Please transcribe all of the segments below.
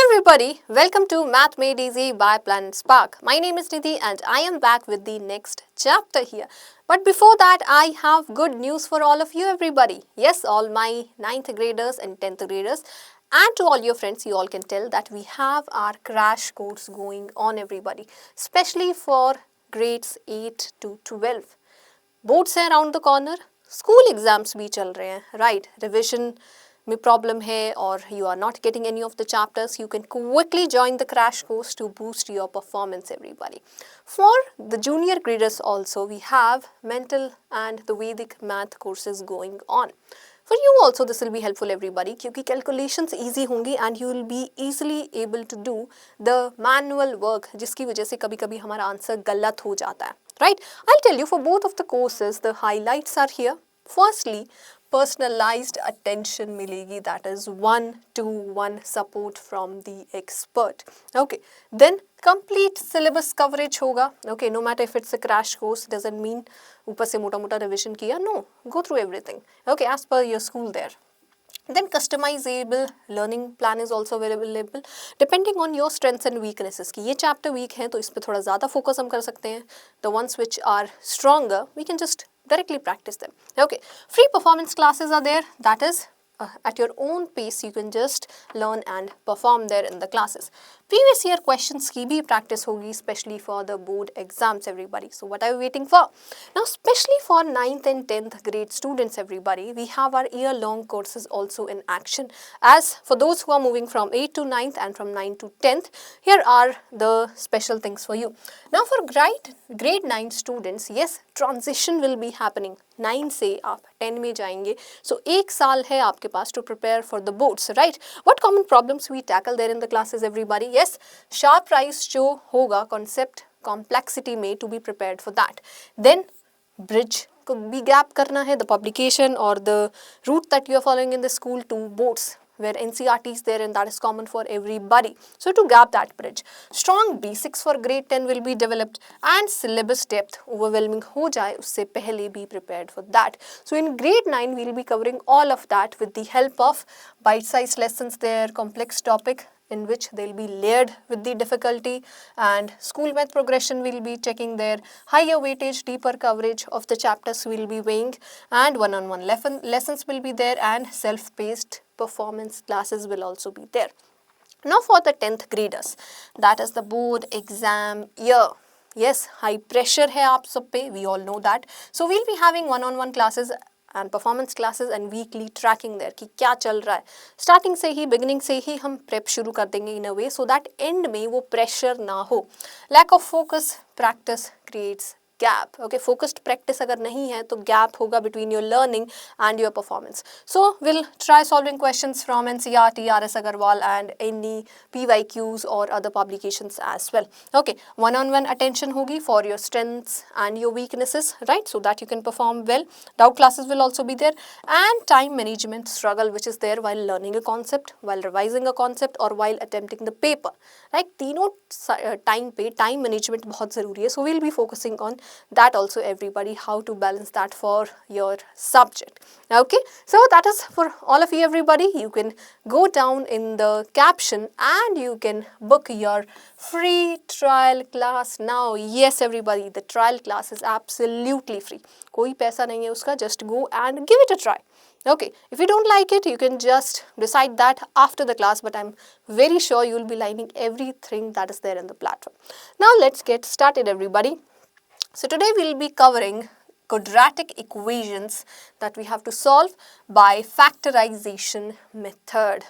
everybody, welcome to Math Made Easy by Planet Spark. My name is Nidhi and I am back with the next chapter here. But before that, I have good news for all of you everybody. Yes, all my 9th graders and 10th graders and to all your friends, you all can tell that we have our crash course going on everybody. Especially for grades 8 to 12. Boards हैं around the corner, school exams भी चल रहे हैं, right. Revision में problem है और you are not getting any of the chapters, you can quickly join the crash course to boost your performance everybody. For the junior graders also we have mental and the Vedic math courses going on. For you also this will be helpful everybody क्योंकि calculations easy होंगी and you will be easily able to do the manual work जिसकी वजह से कभी कभी हमारा answer गलत हो जाता है, right. I'll tell you for both of the courses the highlights are here. Firstly, personalized attention मिलेगी, that is 1-to-1 support from the expert. Okay, then complete syllabus coverage होगा. Okay, no matter if it's a crash course, doesn't mean ऊपर से मोटा मोटा revision किया. No, go through everything. Okay, as per your school there. Then customizable learning plan is also available depending on your strengths and weaknesses कि ये chapter weak है तो इस पे थोड़ा ज़्यादा focus हम कर सकते हैं. The ones which are stronger we can just directly practice them. Okay, free performance classes are there, that is at your own pace you can just learn and perform there in the classes. Previous year questions की भी practice होगी especially for the board exams everybody. So what are you waiting for? Now especially for 9th and 10th grade students everybody, we have our year long courses also in action. As for those who are moving from 8th to 9th and from 9th to 10th, here are the special things for you. Now for grade 9 students, yes, transition will be happening. 9 से आप 10 में जाएंगे. So एक साल है आपके पास to prepare for the boards, right? What common problems we tackle there in the classes everybody? Yes, sharp rise जो होगा concept complexity में to be prepared for that. Then bridge को भी gap करना है, the publication or the route that you are following in the school to boards where NCERT is there and that is common for everybody. So to gap that bridge, strong basics for grade 10 will be developed and syllabus depth overwhelming हो जाए उससे पहले be prepared for that. So in grade 9 we will be covering all of that with the help of bite-sized lessons there, complex topic in which they'll be layered with the difficulty, and school math progression will be checking there, higher weightage, deeper coverage of the chapters will be weighing, and one-on-one lessons will be there, and self-paced performance classes will also be there. Now for the 10th graders, that is the board exam year. Yes, high pressure है आप सब पे, we all know that. So we'll be having one-on-one classes and performance classes and weekly tracking there कि क्या चल रहा है. Starting से ही, beginning से ही हम prep शुरू कर देंगे in a way so that end में वो pressure ना हो. Lack of focus, practice creates gap. Okay, focused practice अगर नहीं है तो gap होगा between your learning and your performance. So we'll try solving questions from NCERT, R.S. Agarwal and any PYQs or other publications as well. Okay, one-on-one attention होगी for your strengths and your weaknesses, right? So that you can perform well. Doubt classes will also be there, and time management struggle which is there while learning a concept, while revising a concept or while attempting the paper. Right? तीनों time पे time management बहुत ज़रूरी है. So we'll be focusing on that also everybody, how to balance that for your subject. Okay, so that is for all of you everybody. You can go down in the caption and you can book your free trial class now. Yes everybody, the trial class is absolutely free. कोई पैसा नहीं है उसका, just go and give it a try. Okay, if you don't like it, you can just decide that after the class, but I'm very sure you will be liking everything that is there in the platform. Now let's get started everybody. So today we'll be covering quadratic equations that we have to solve by factorization method.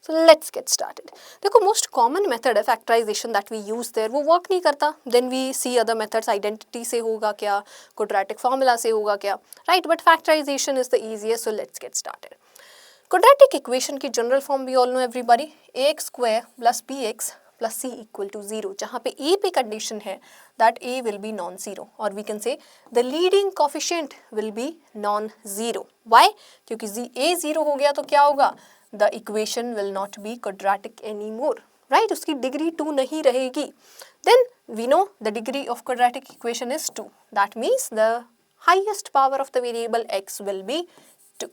So let's get started. देखो most common method है factorization that we use there, वो work नहीं करता. Then we see other methods, identity से होगा क्या, quadratic formula से होगा क्या, right? But factorization is the easiest, so let's get started. Quadratic equation की general form we all know everybody, ax square plus bx plus c equal to 0, जहाँ पे a पे condition है that a will be non-zero, or we can say the leading coefficient will be non-zero. Why? क्योंकि a 0 हो गया तो क्या होगा? The equation will not be quadratic anymore, right? उसकी degree 2 नहीं रहेगी. Then we know the degree of quadratic equation is 2. That means the highest power of the variable x will be 2.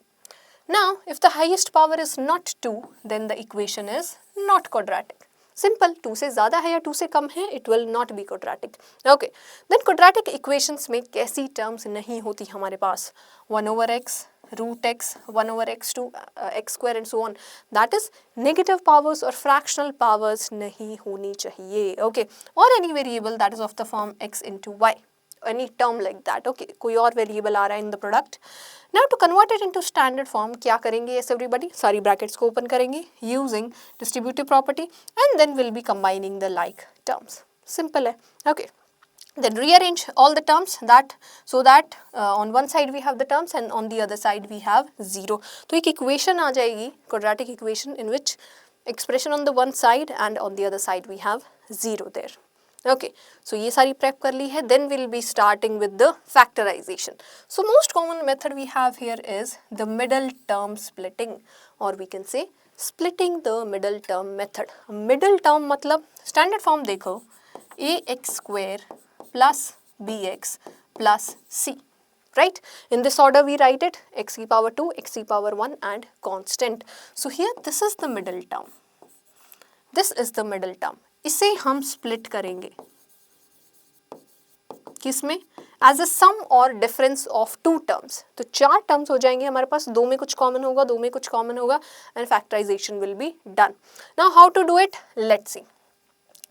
Now, if the highest power is not 2, then the equation is not quadratic. Simple, 2 से ज़्यादा है या 2 से कम है, it will not be quadratic. Okay, then quadratic equations में कैसी terms नहीं होती हमारे पास? 1/x, √x, 1/x2, x² and so on. That is negative powers और फ्रैक्शनल पावर्स नहीं होनी चाहिए. ओके, और any variable that is of the form x into y, any term like that. Okay, कोई और वेरिएबल आ रहा है in the product. Now to convert it into standard form क्या करेंगे? Yes everybody, सारी ब्रैकेट्स को ओपन करेंगे using distributive property and then we'll be combining the like terms. Simple है. Okay, then rearrange all the terms that so that on one side we have the terms and on the other side we have 0. तो एक equation आ जाएगी, quadratic equation in which expression on the one side and on the other side we have 0 there. Okay, so ये सारी prep कर ली है. Then we'll be starting with the factorization. So most common method we have here is the middle term splitting, or we can say splitting the middle term method. Middle term मतलब standard form देखो, ax² plus bx plus c. Right? In this order we write it, x की power 2, x की power 1 and constant. So here this is the middle term. This is the middle term. इसे हम split करेंगे किसमें? As a सम और difference of 2 terms. तो 4 terms हो जाएंगे हमारे पास, 2 में कुछ कॉमन होगा, 2 में कुछ कॉमन होगा and factorisation will be done. Now how to do it, let's see.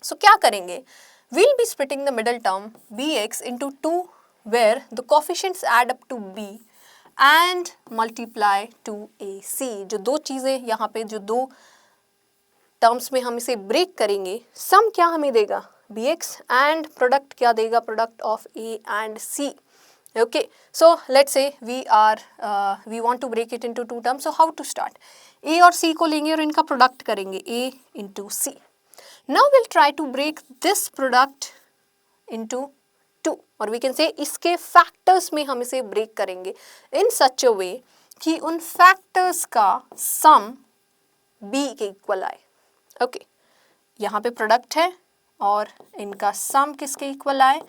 So क्या करेंगे? We'll be splitting the middle term bx into 2 where the coefficients add up to b and multiply to ac. जो दो चीज़ें यहाँ पे, जो दो terms में हम इसे ब्रेक करेंगे, सम क्या हमें देगा? bx एंड प्रोडक्ट क्या देगा? Product of a and c. Okay, so let's say we want to break it into 2 terms. So how to start? a और c को लेंगे और इनका प्रोडक्ट करेंगे, a into c. Now will try to break this product into 2, और we can say इसके factors में हम इसे ब्रेक करेंगे इन सच अ वे कि उन फैक्टर्स का सम b के इक्वल आए. ओके, यहाँ पे प्रोडक्ट है और इनका सम किसके इक्वल आए?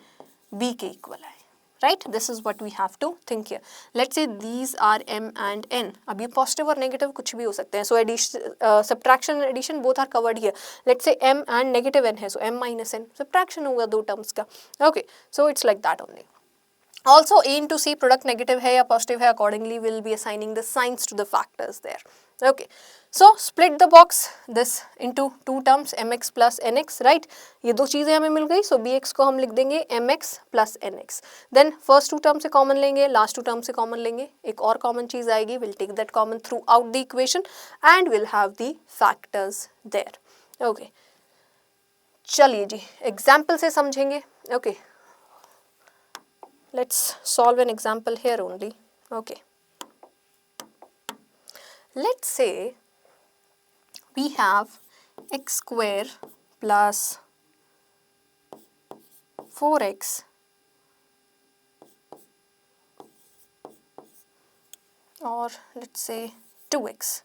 b के इक्वल आए. Right, this is what we have to think here. Let's say these are m and n. अब ये पॉजिटिव और नेगेटिव कुछ भी हो सकते हैं. So subtraction and addition both are covered here. Let's say m and negative n है, सो m minus n सब्ट्रैक्शन होगा दो टर्म्स का. Okay, so it's like that only. Also a into c product negative है या positive है, accordingly we'll be assigning the signs to the factors there. Okay, so split the box this into 2 terms mx plus nx. right, ये दो चीज़ें हमें मिल गई. So bx को हम लिख देंगे mx plus nx. Then first 2 terms से common लेंगे, last 2 terms से common लेंगे. एक और common चीज़ आएगी, we'll take that common throughout the equation and we'll have the factors there. Okay, चलिए जी example से समझेंगे. Okay, let's solve an example here only. Okay, let's say we have x² plus 4x or let's say 2x.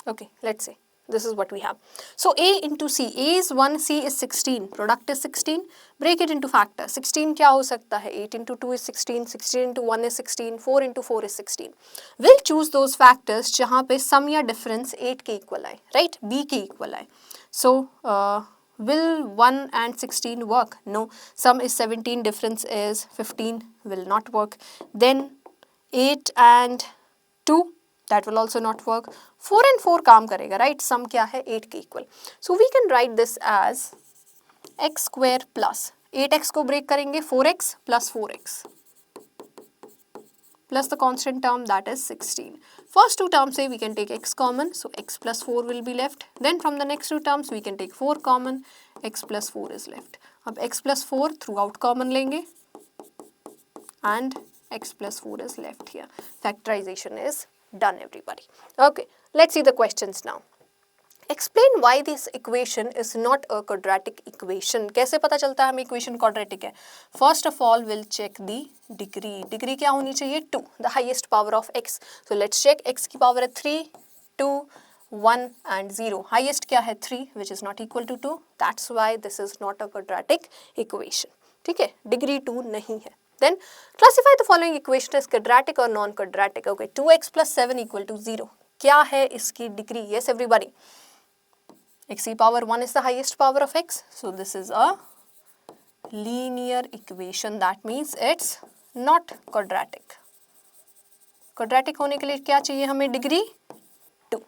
Okay, let's say this is what we have. So a into c, a is 1, c is 16, product is 16. Break it into factor. 16 क्या हो सकता है? 8 into 2 is 16, 16 into 1 is 16, 4 into 4 is 16. We'll choose those factors जहाँ पे sum या difference 8 के equal आए, right? b के equal आए. So will 1 and 16 work? No. Sum is 17, difference is 15, will not work. Then 8 and 2, that will also not work. 4 and 4 काम करेगा, right? Sum क्या है? 8 के equal. So we can write this as x² plus 8x को break करेंगे, 4x plus 4x plus the constant term that is 16. First 2 terms say we can take x common, so x plus 4 will be left. Then from the next 2 terms we can take 4 common, x plus 4 is left. अब x plus 4 throughout common लेंगे and x plus 4 is left here. Factorization is done, everybody. Okay, let's see the questions now. Explain why this equation is not a quadratic equation. कैसे पता चलता है हमें equation quadratic है? First of all will check the degree. Degree क्या होनी चाहिए? 2, the highest power of x। So let's check, x की पावर है 3, 2, 1 एंड 0। हाईएस्ट क्या है? 3, which is not equal to 2। That's why this is not a quadratic equation. ठीक है, degree 2 नहीं है। Then classify the following equation as quadratic or non-quadratic. Okay, 2x plus 7 equal to 0. क्या है इसकी degree? Yes everybody. X e power 1 is the highest power of x. So this is a linear equation. That means it's not quadratic. Quadratic होने के लिए क्या चाहिए हमें? Degree 2.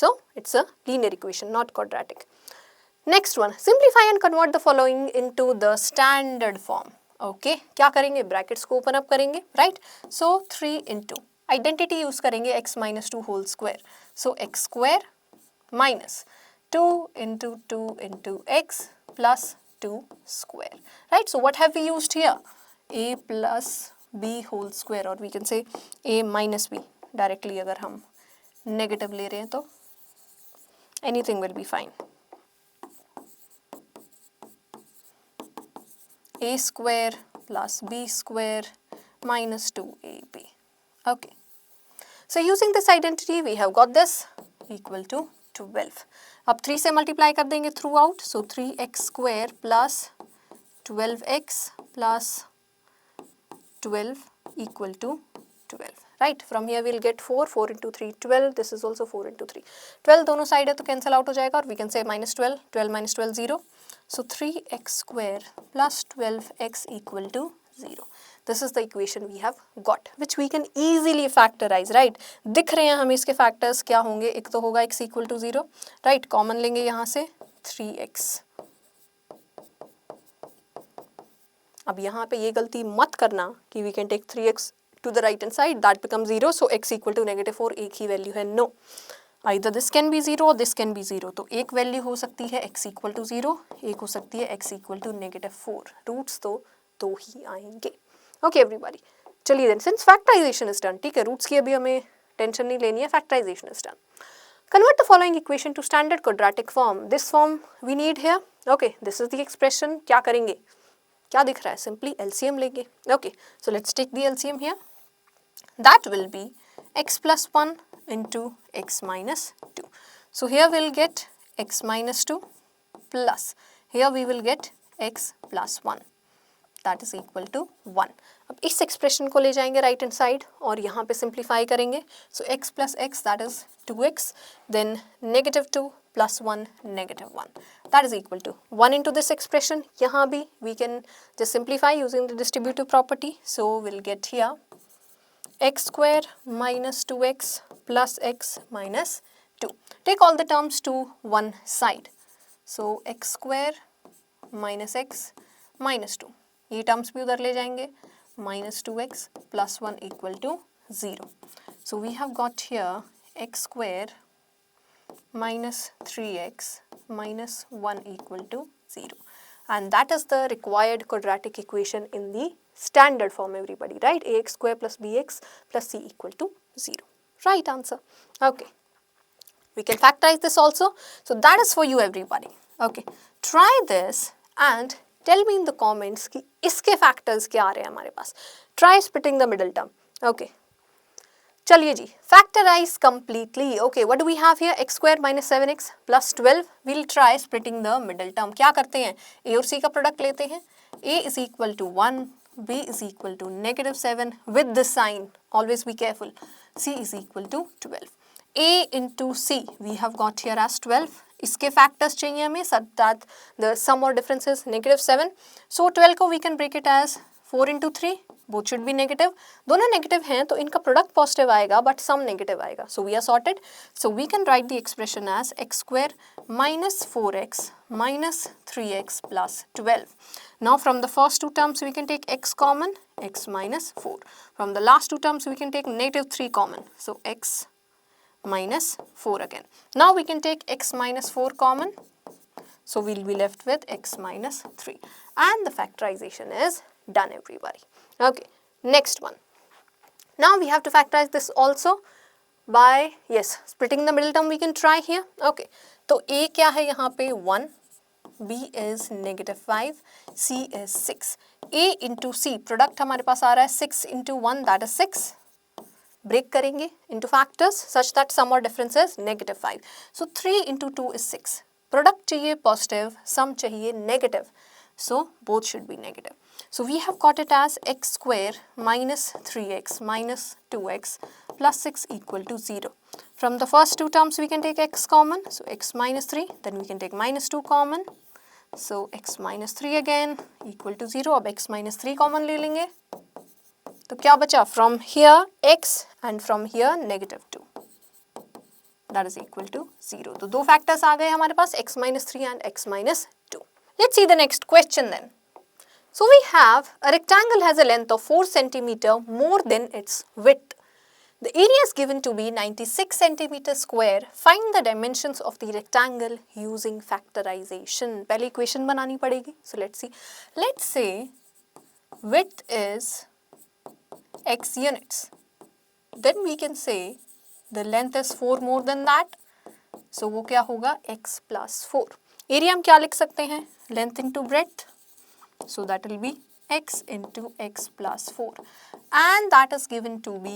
So it's a linear equation, not quadratic. Next one, simplify and convert the following into the standard form. Okay, क्या करेंगे? Brackets को open up करेंगे, राइट? सो 3 इंटू आइडेंटिटी यूज करेंगे x minus 2 whole square. So x square minus 2 into 2 into x plus 2 square, right? So what have we used here? a plus b whole square, or we can say a minus b. Directly अगर हम negative ले रहे हैं तो anything will be fine. a square plus b square minus 2ab. Okay. So using this identity we have got this equal to 12. अब 3 से multiply कर देंगे through out. So 3x square plus 12x plus 12 equal to 12. Right, from here we'll get 4, 4 into 3, 12. This is also 4 into 3. 12 दोनों side है तो cancel out हो जाएगा, और we can say minus 12, 12 minus 12 0. So 3x square plus 12x equal to 0. This is the equation we have got, which we can easily factorize, right? दिख रहे हैं हमें इसके factors क्या होंगे. एक तो होगा x equal to 0, right? Common लेंगे यहाँ से 3x. अब यहाँ पे ये गलती मत करना कि we can take 3x to the right hand side, that becomes 0, so x equal to -4 एक ही वैल्यू है. No, either this can be 0 or this can be 0. तो एक वैल्यू हो सकती है x equal to 0, एक हो सकती है x equal to -4. रूट्स तो दो ही आएंगे. ओके एवरीबॉडी, चलिए then, since factorisation is done, ठीक है, रूट्स की अभी हमें टेंशन नहीं लेनी है, factorisation is done. Convert the following equation to standard quadratic form. This form we need here. Okay, this is the expression. क्या करेंगे? क्या दिख रहा है? Simply LCM लेंगे. Okay, so let's take the LCM here. That will be x plus 1 into x minus 2. So here we'll get x minus 2 plus, here we will get x plus 1. That is equal to 1. अब इस expression को ले जाएंगे right hand side और यहाँ पे simplify करेंगे. So x plus x that is 2x, then -2 plus 1 -1, that is equal to 1 into this expression. यहाँ भी we can just simplify using the distributive property. So we'll get here x square minus 2x plus x minus 2. Take all the terms to one side. So x square minus x minus 2. ये terms भी उधर ले जाएंगे. -2x plus 1 equal to 0. So we have got here x square minus 3x minus 1 equal to 0. And that is the required quadratic equation in the standard form, everybody, right? ax square plus bx plus c equal to 0. Right answer. Okay. We can factorize this also. So that is for you, everybody. Okay. Try this and tell me in the comments कि इसके factors क्या आ रहे हैं हमारे पास. Try splitting the middle term. Okay. चलिए जी, factorize completely. Okay, what do we have here? x square minus 7x plus 12. We'll try splitting the middle term. क्या करते हैं? a और c का प्रोडक्ट लेते हैं. a is equal to 1, b is equal to -7 with the sign. Always be careful. c is equal to 12. a into c we have got here as 12. इसके factors चाहिए हमें, such that the sum or difference is -7. So 12 को we can break it as 4 into 3. Both should be negative. दोनों negative हैं तो इनका product positive आएगा but sum negative आएगा. So we are sorted. So we can write the expression as x square minus 4x minus 3x plus 12. Now from the first two terms we can take x common, x minus 4. From the last two terms we can take -3 common. So x minus 4 again. Now we can take x minus 4 common. So we'll be left with x minus 3. And the factorization is done, everybody. Okay, next one. Now we have to factorize this also. by, yes, splitting the middle term we can try here. Okay, तो a क्या है यहाँ पे 1, b is -5, c is 6. a into c product हमारे पास आ रहा है 6 into 1 that is 6. Break करेंगे into factors such that sum or difference is -5. So 3 into 2 is 6. Product चाहिए पॉजिटिव, सम चाहिए negative. So both should be negative. So we have got it as x square minus 3x minus 2x plus 6 equal to 0. From the first two terms we can take x common. So x minus 3, then we can take minus 2 common. So x minus 3 again equal to 0. अब x minus 3 common ले लेंगे. तो क्या बचा? From here x and from here -2. That is equal to 0. तो दो factors आ गए हमारे पास x minus 3 and x minus 2. Let's see the next question then. So we have a rectangle has a length of 4 centimeter more than its width. The area is given to be 96 centimeter square. Find the dimensions of the rectangle using factorization. पहले equation बनानी पड़ेगी. So let's see. Let's say width is x units. Then we can say the length is 4 more than that. So वो क्या होगा? x plus 4. Area हम क्या लिख सकते हैं? Length into breadth. So that will be x into x plus 4 and that is given to be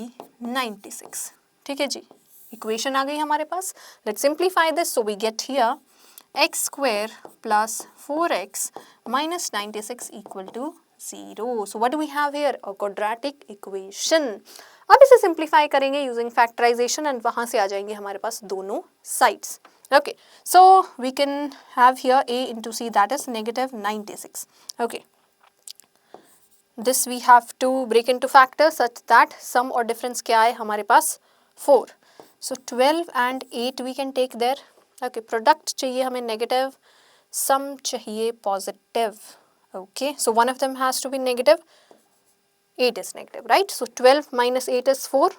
96. ठीक है जी, इक्वेशन आ गई हमारे पास. Let's simplify this. So we get here x square plus 4x minus 96 equal to 0. So what do we have here? A quadratic equation. अब इसे simplify करेंगे using factorisation and वहाँ से आ जाएंगे हमारे पास दोनों sides. Okay, so we can have here a into c that is -96. Okay, this we have to break into factors such that sum or difference क्या है हमारे पास 4. So 12 and 8 we can take there. Okay, product चाहिए हमें negative, sum चाहिए positive. Okay, so one of them has to be negative. 8 is negative, right? So 12 minus 8 is 4.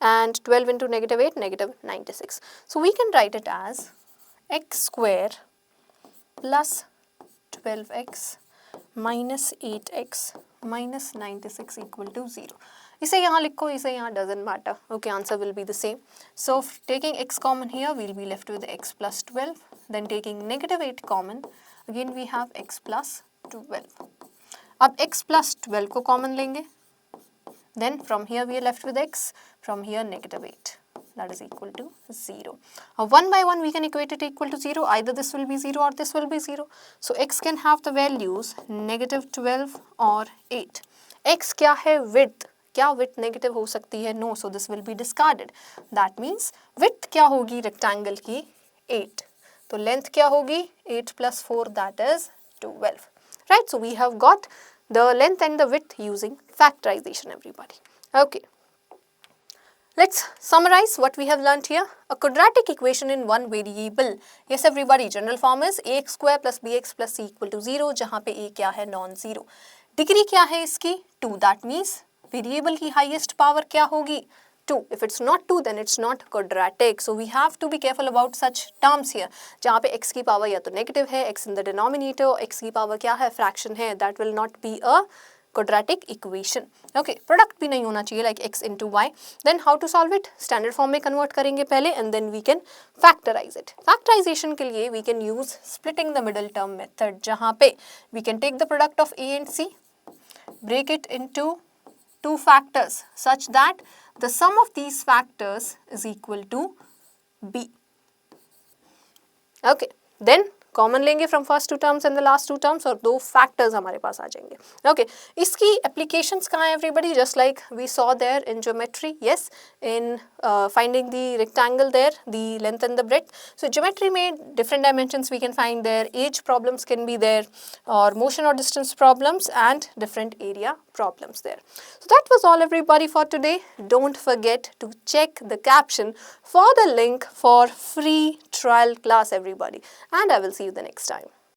And 12 into -8, -96. So we can write it as x square plus 12x minus 8x minus 96 equal to 0. इसे यहाँ लिखो, इसे यहाँ doesn't matter. Okay, answer will be the same. So taking x common here, we'll be left with x plus 12. Then taking -8 common, again we have x plus 12. अब x plus 12 को common लेंगे. Then from here we are left with x, from here -8. That is equal to 0. One by one we can equate it equal to 0. Either this will be 0 or this will be 0. So x can have the values -12 or 8. x क्या है? Width. क्या width negative हो सकती है? No. So this will be discarded. That means width क्या होगी rectangle की? 8. तो length क्या होगी? 8 plus 4 that is 12. Right? So we have got the length and the width using factorization, everybody. Okay. Let's summarize what we have learnt here. A quadratic equation in one variable. Yes, everybody, general form is ax square plus bx plus c equal to 0, जहाँ पे a क्या है? Non-zero. Degree क्या है इसकी? 2. That means variable की highest power क्या होगी? 2. If it's not 2, then it's not quadratic. So we have to be careful about such terms here. जहाँ पे x की power या तो negative है, x in the denominator, x की power क्या है? Fraction है. That will not be a quadratic equation. Okay, product भी नहीं होना चाहिए like x into y. Then how to solve it? Standard form में convert करेंगे पहले and then we can factorize it. Factorization के लिए we can use splitting the middle term method जहाँ पे we can take the product of a and c, break it into two factors such that the sum of these factors is equal to b. Okay, then common लेंगे from first two terms and the last two terms और दो factors हमारे पास आ जाएंगे. Okay, इसकी applications कहाँ है everybody? Just like we saw there in geometry, yes, in finding the rectangle there, the length and the breadth. So geometry में different dimensions we can find there, as problems can be there और motion और distance problems and different area problems there. So that was all everybody for today. Don't forget to check the caption for the link for free trial class everybody, and I will see you the next time.